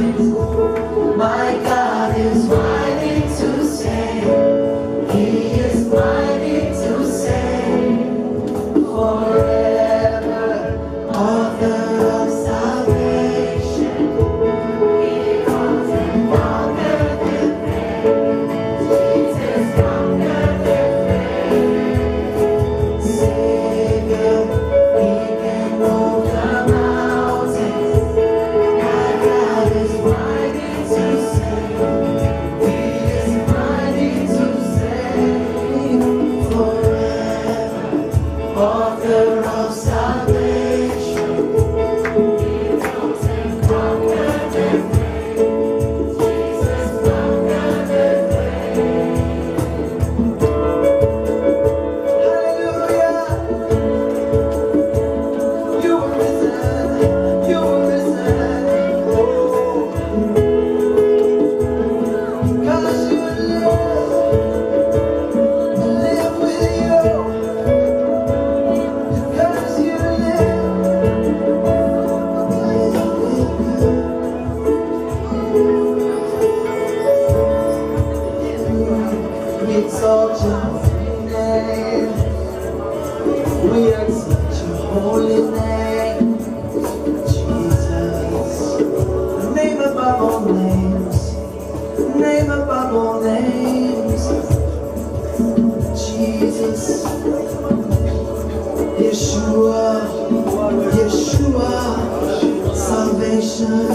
My God is mighty to save. He is mighty to save. Forever, author of salvation. He comes and conquered the grave. Jesus conquered the grave. Savior, He can move the mountains. My God is mighty to save. He is mighty to save. Forever, author of salvation. He comes and conquered the grave. Jesus conquered the grave. Hallelujah. You were risen. You were risen. Oh, 'cause you live with you. 'Cause you we exalt your name. We exalt your holy name. Jesus, the name above all names. The name above all names. Jesus, Yeshua, Yeshua, salvation.